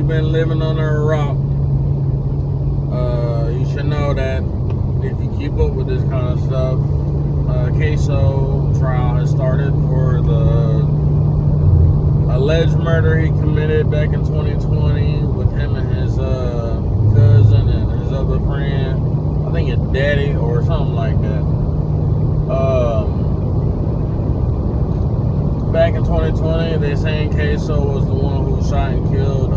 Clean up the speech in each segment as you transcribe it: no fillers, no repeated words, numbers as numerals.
been living under a rock, you should know that if you keep up with this kind of stuff, Ksoo trial has started for the alleged murder he committed back in 2020 with him and his cousin and his other friend. I think it's daddy or something like that. Back in 2020, they saying Ksoo was the one who shot and killed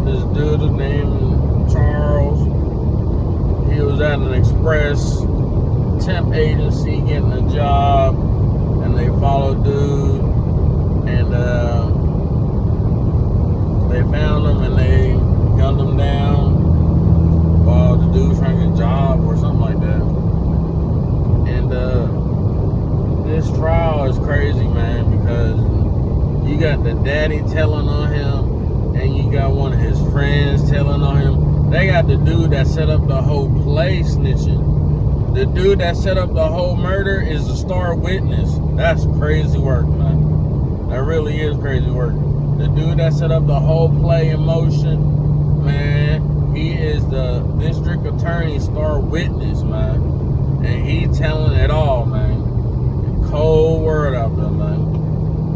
this dude named Charles. He was at an express temp agency getting a job, and they followed dude, and they found him and they gunned him down while the dude was trying to get a job or something like that. And this trial is crazy, man, because you got the daddy telling on him, and you got one of his friends telling on him. They got the dude that set up the whole play snitching. The dude that set up the whole murder is the star witness. That's crazy work, man. That really is crazy work. The dude that set up the whole play in motion, man, he is the district attorney's star witness, man. And he telling it all, man. Cold word out there, man.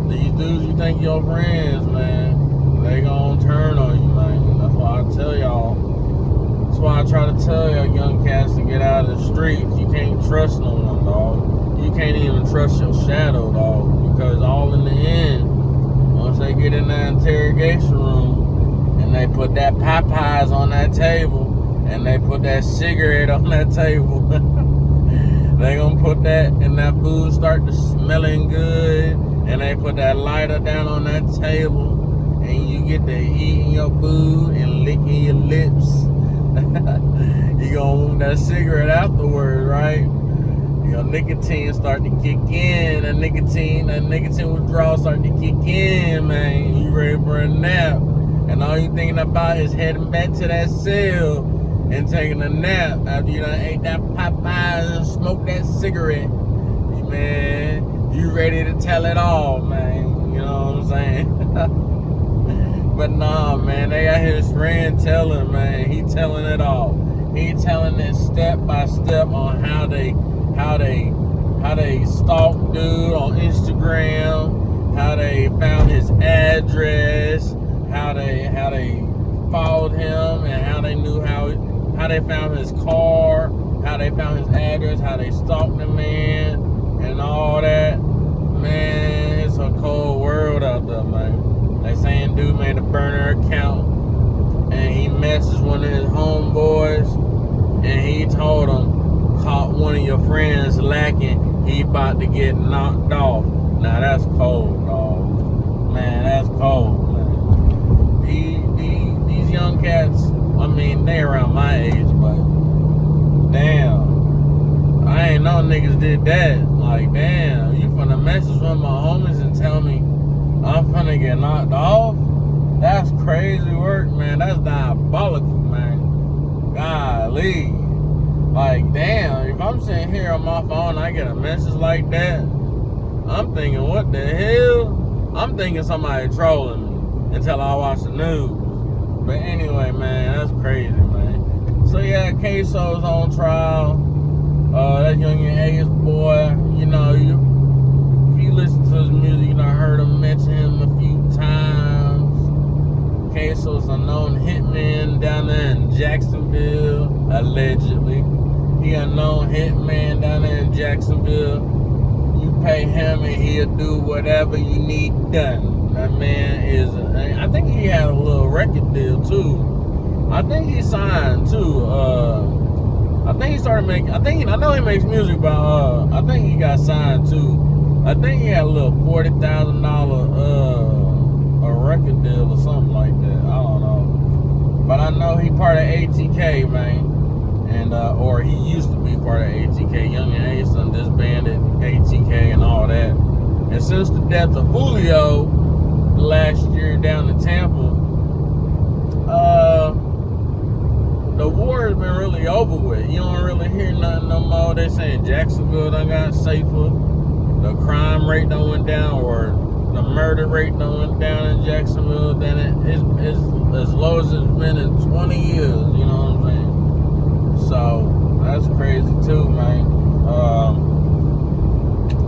These dudes you think your friends, man, they gonna turn on you, man. And that's why I tell y'all. That's why I try to tell y'all young cats to get out of the streets. You can't trust no one, dog. You can't even trust your shadow, dog. Because all in the end, once they get in that interrogation room and they put that Popeyes on that table and they put that cigarette on that table, they gonna put that and that food start to smelling good, and they put that lighter down on that table, and you get to eating your food and licking your lips. You gonna want that cigarette afterwards, right? Your nicotine start to kick in. That nicotine withdrawal start to kick in, man. You ready for a nap, and all you thinking about is heading back to that cell and taking a nap after you done ate that Popeyes and smoked that cigarette. Man, you ready to tell it all, man. You know what I'm saying? But nah, man, they got his friend telling, man. He telling it all. He telling it step by step on how they stalked dude on Instagram, how they found his address, how they followed him, and how they knew how they found his car, how they found his address, how they stalked the man, and all that. Man, it's a cold world out there, man. They saying dude made a burner account, and he messaged one of his homeboys, and he told him, caught one of your friends lacking, he about to get knocked off. Now that's cold, dog. Man, that's cold, man. These young cats, I mean, they around my age, but damn, I ain't know niggas did that. Like, damn, you finna message one of my homies and tell me I'm finna get knocked off? That's crazy work, man. That's diabolical, man. Golly. Like, damn, if I'm sitting here on my phone and I get a message like that, I'm thinking, what the hell? I'm thinking somebody trolling me until I watch the news. But anyway, man, that's crazy, man. So yeah, Ksoo's on trial. That young Ace boy, you know, if you listen to his music, you done heard him mention him a few times. Ksoo's a known hitman down there in Jacksonville, allegedly. He a known hitman down there in Jacksonville. You pay him and he'll do whatever you need done. That man is, I think he had a little record deal too. I think he signed too. I think he started making, I know he makes music, but I think he got signed too. I think he had a little $40,000 a record deal or something like that. I don't know. But I know he part of ATK, man. And or he used to be part of ATK. Young and Ace done disbanded ATK and all that. And since the death of Julio last year down in Tampa, the war has been really over with. You don't really hear nothing no more. They saying Jacksonville done got safer. The crime rate done went down, or the murder rate that went down in Jacksonville than it's as low as it's been in 20 years. You know what I'm saying? So that's crazy too, man.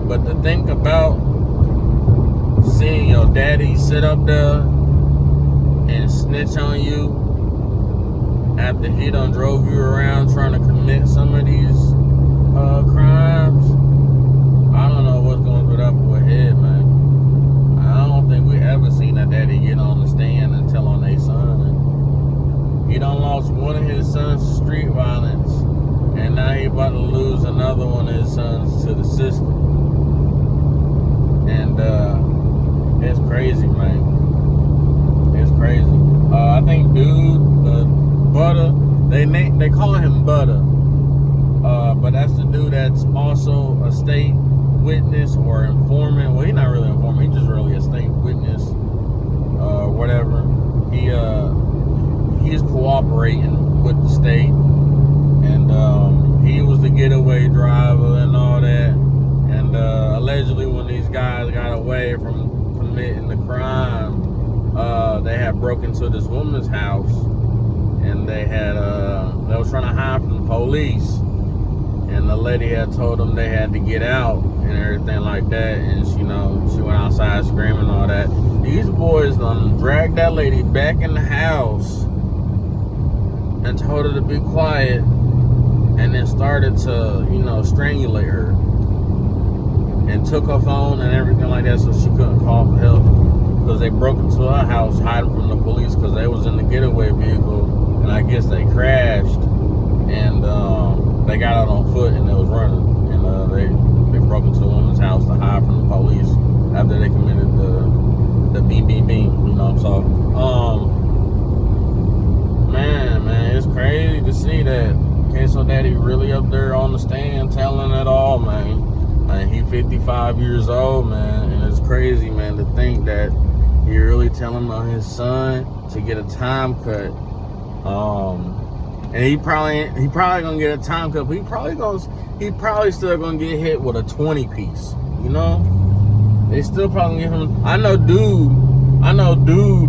But to think about seeing your daddy sit up there and snitch on you after he done drove you around trying to commit some of these crimes, I don't know what's going through that boy's head, man. I don't think we ever seen that daddy get on the stand and tell on their son. He done lost one of his sons to street violence, and now he about to lose another one of his sons to the system. And it's crazy, man. It's crazy. I think Butter, they call him Butter, but that's the dude that's also a state witness or informant. Well, he's not really an informant. He's just really a state witness, whatever. He's cooperating with the state, and he was the getaway driver and all that. And allegedly, when these guys got away from committing the crime, they had broken into this woman's house, and they was trying to hide from the police. And the lady had told them they had to get out and everything like that. And she went outside screaming and all that. These boys done dragged that lady back in the house and told her to be quiet, and then started to, strangulate her. And took her phone and everything like that so she couldn't call for help. Because they broke into her house hiding from the police because they was in the getaway vehicle. And I guess they crashed. And they got out on foot and they was running. And they broke into a woman's house to hide from the police after they committed the beam. So, man, it's crazy to see that Ksoo daddy really up there on the stand telling it all, man. And he 55 years old, man, and it's crazy, man, to think that he really telling on his son to get a time cut. And he probably gonna get a time cut, but he probably still gonna get hit with a 20 piece. They still probably give him. I know dude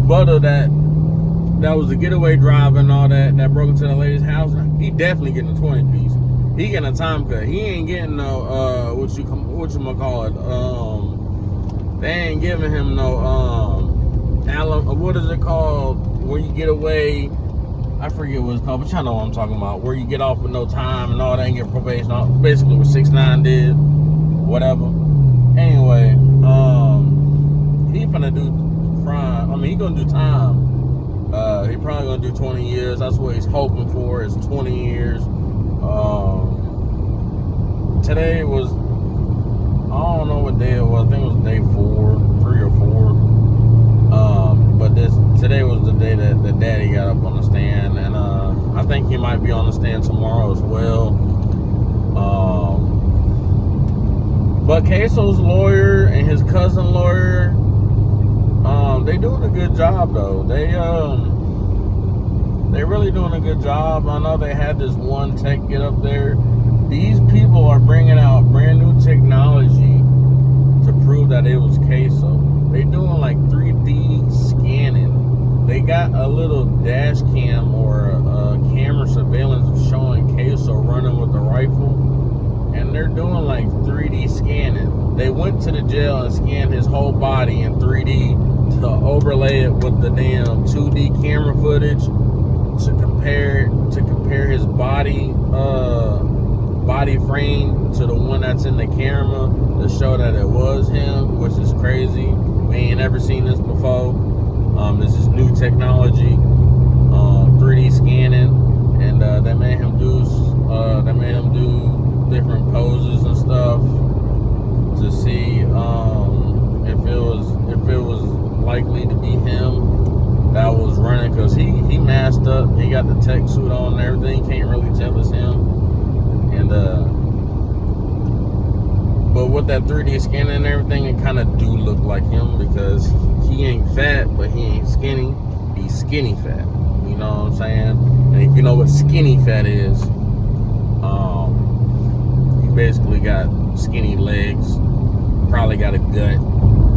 Butter that was the getaway driver and all that broke into the lady's house. He definitely getting a 20 piece. He getting a time cut. He ain't getting no what you call it. They ain't giving him no what is it called? Where you get away? I forget what it's called, but y'all know what I'm talking about. Where you get off with no time and all that, and get probation. Basically what 6ix9ine did, whatever. Anyway, he finna do crime. I mean, he gonna do time. He probably gonna do 20 years. That's what he's hoping for, is 20 years. Today was, I don't know what day it was. I think it was day 3 or 4. But today was the day that the daddy got up on the stand, and I think he might be on the stand tomorrow as well. But Ksoo's lawyer and his cousin lawyer, they doing a good job though. They really doing a good job. I know they had this one tech get up there. These people are bringing out brand new technology to prove that it was Ksoo. They doing like 3D scanning. They got a little dash cam or a camera surveillance showing Ksoo running with the rifle, and they're doing like 3D scanning. They went to the jail and scanned his whole body in 3D to overlay it with the damn 2D camera footage to compare his body frame to the one that's in the camera to show that it was him, which is crazy. We ain't ever seen this before. This is new technology, 3D scanning, and they made him do different poses and stuff to see if it was likely to be him that was running, because he masked up, he got the tech suit on and everything, can't really tell it's him. And but with that 3D scanning and everything, it kind of do look like him, because he ain't fat, but he ain't skinny. He's skinny fat. You know what I'm saying? And if you know what skinny fat is, you basically got skinny legs, probably got a gut,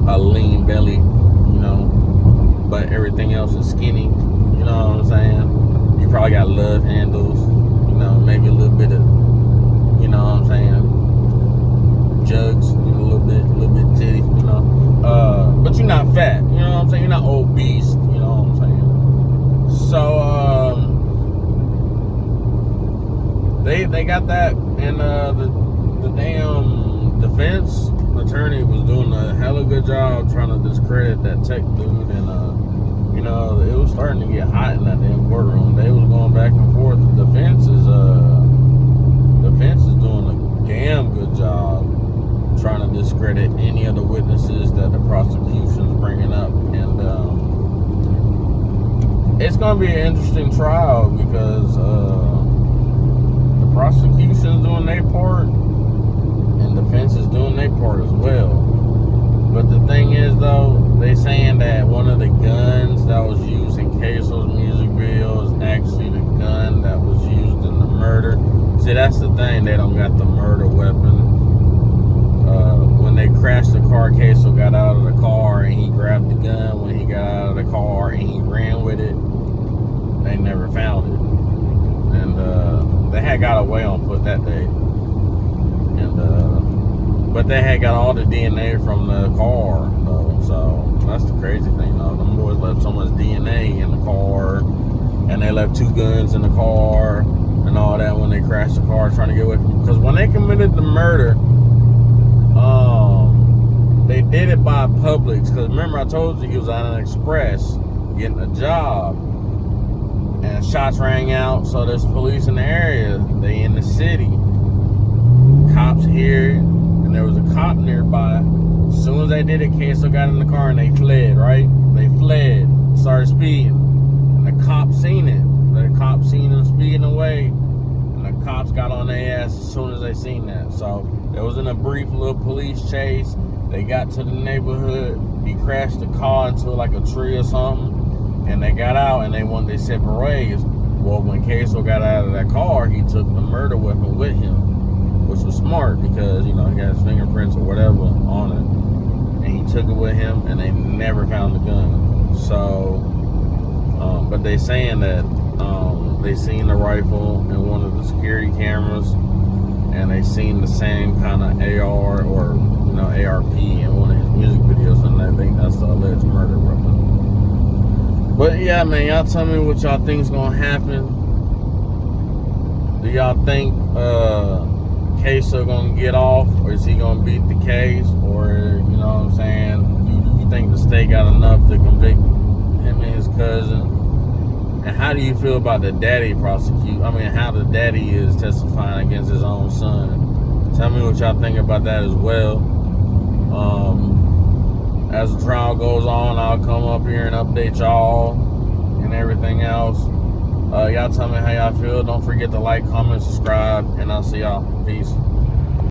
a lean belly, you know, but everything else is skinny. You know what I'm saying? You probably got love handles, you know, maybe a little bit of, you know what I'm saying, jugs, you know, a little bit titty, you know. But you're not fat, you know what I'm saying? You're not obese, you know what I'm saying? So they got that, and the damn defense attorney was doing a hella good job trying to discredit that tech dude, and you know, it was starting to get hot in that damn courtroom. They was going back and forth. The defense is doing a damn good job trying to discredit any of the witnesses that the prosecution's bringing up, and it's gonna be an interesting trial because the prosecution's doing their part and defense is doing their part as well. But the thing is, though, they saying that one of the guns that was used in Ksoo's music video is actually the gun that was used in the murder. See, that's the thing, they don't got the murder weapon. When they crashed the car, Ksoo got out of the car and he grabbed the gun when he got out of the car and he ran with it. They never found it. And they had got away on foot that day. And but they had got all the DNA from the car, though. So that's the crazy thing, though. Them boys left so much DNA in the car, and they left 2 guns in the car and all that when they crashed the car trying to get away from. Because when they committed the murder, they did it by Publix. Because remember, I told you he was on an express getting a job, and shots rang out. So there's police in the area. They in the city. Cops here, and there was a cop nearby. As soon as they did it, Ksoo got in the car and they fled, right? They fled, started speeding. And the cops seen it. The cops seen them speeding away. And the cops got on their ass as soon as they seen that. So there was in a brief little police chase. They got to the neighborhood. He crashed the car into like a tree or something. And they got out and they went their separate ways. Well, when Ksoo got out of that car, he took the murder weapon with him. Which was smart because, you know, he got his fingerprints or whatever on it. And he took it with him and they never found the gun. So, but they saying that they seen the rifle in one of the security cameras and they seen the same kind of AR or, you know, ARP in one of his music videos, and I think that's the alleged murder weapon. But yeah, man, y'all tell me what y'all think's gonna happen. Do y'all think Ksoo gonna get off, or is he gonna beat the case, or, you know what I'm saying, do you think the state got enough to convict him and his cousin? And how do you feel about the daddy how the daddy is testifying against his own son? Tell me what y'all think about that as well. As the trial goes on, I'll come up here and update y'all and everything else. Y'all tell me how y'all feel. Don't forget to like, comment, subscribe, and I'll see y'all. Peace.